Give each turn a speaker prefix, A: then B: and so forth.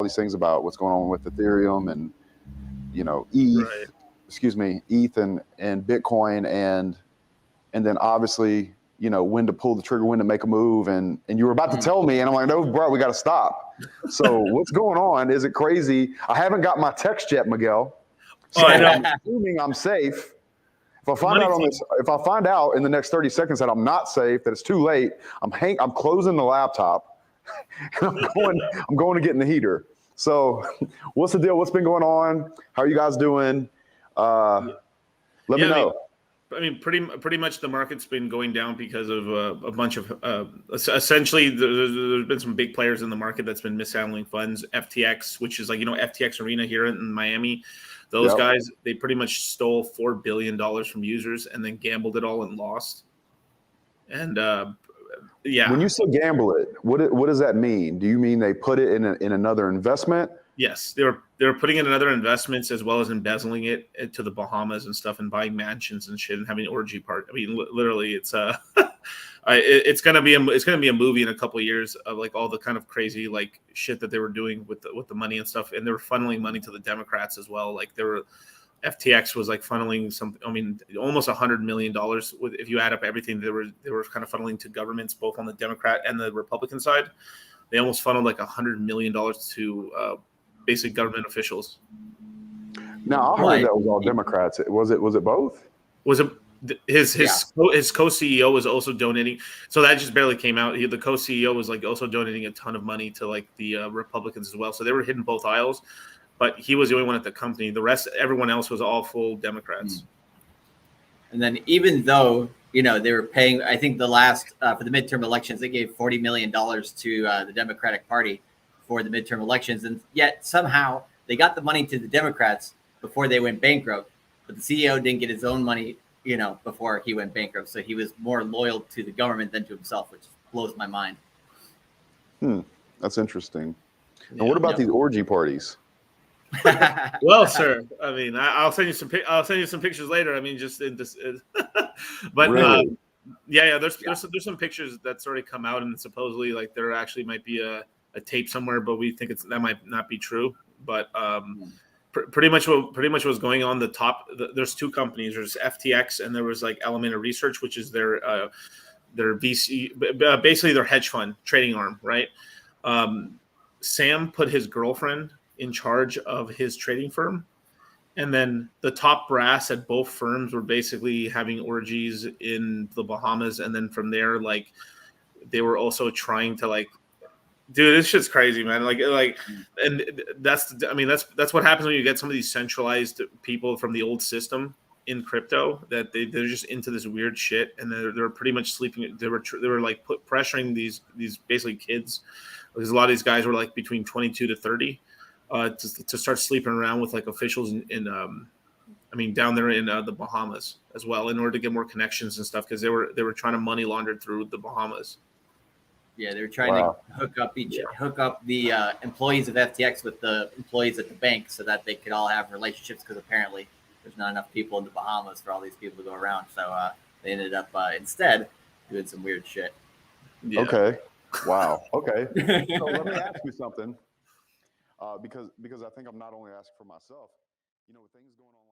A: these things about what's going on with Ethereum and
B: Right.
A: ETH and Bitcoin, and then obviously when to pull the trigger, when to make a move, and you were about to tell me, and I'm like, no, bro, we got to stop. So what's going on? Is it crazy? I haven't got my text yet, Miguel. So
B: I know.
A: I'm assuming I'm safe. If I find out in the next 30 seconds that I'm not safe, that it's too late, I'm closing the laptop. And I'm going to get in the heater. So what's the deal? What's been going on? How are you guys doing? Let me know.
B: I mean, pretty much the market's been going down because of a bunch of essentially there's been some big players in the market that's been mishandling funds. FTX, which is like FTX Arena here in Miami, those guys, they pretty much stole $4 billion from users and then gambled it all and lost. And
A: when you say gamble it, what does that mean? Do you mean they put it in another investment?
B: Yes, they were putting in other investments as well as embezzling it to the Bahamas and stuff, and buying mansions and shit, and having orgy part. I mean, literally, it's it's gonna be a movie in a couple of years of like all the kind of crazy like shit that they were doing with the money and stuff, and they were funneling money to the Democrats as well. Like FTX was like funneling almost $100 million if you add up everything. They were kind of funneling to governments both on the Democrat and the Republican side. They almost funneled like $100 million to basic government officials.
A: Now I heard that was all Democrats. Was it both?
B: Was it his co-CEO was also donating? So that just barely came out. The co-CEO was like also donating a ton of money to like the Republicans as well. So they were hitting both aisles, but he was the only one at the company. The rest, everyone else was all full Democrats.
C: And then even though they were paying, I think the last for the midterm elections, they gave $40 million to the Democratic Party for the midterm elections, and yet somehow they got the money to the Democrats before they went bankrupt. But the CEO didn't get his own money, before he went bankrupt. So he was more loyal to the government than to himself, which blows my mind.
A: That's interesting. And what about these orgy parties?
B: Well, sir, I mean, I'll send you some pictures later. I mean, just in this, but
A: really?
B: There's some pictures that's already come out, and supposedly like there actually might be a tape somewhere, but we think that might not be true. But pretty much what's going on the top. There's two companies. There's FTX, and there was like Alameda Research, which is their VC, basically their hedge fund trading arm, right? Sam put his girlfriend in charge of his trading firm, and then the top brass at both firms were basically having orgies in the Bahamas, and then from there, like they were also trying to like, dude, this shit's crazy, man. And that's what happens when you get some of these centralized people from the old system in crypto, that they're just into this weird shit, and they're pretty much sleeping. They were like pressuring these basically kids, because a lot of these guys were like between 22 to 30. To start sleeping around with like officials down there in the Bahamas as well, in order to get more connections and stuff, because they were trying to money launder through the Bahamas.
C: Yeah, they were trying to hook up the employees of FTX with the employees at the bank so that they could all have relationships, because apparently there's not enough people in the Bahamas for all these people to go around. So they ended up instead doing some weird shit.
A: Yeah. Okay. Wow. Okay. So let me ask you something. Because I think I'm not only asking for myself, with things going on.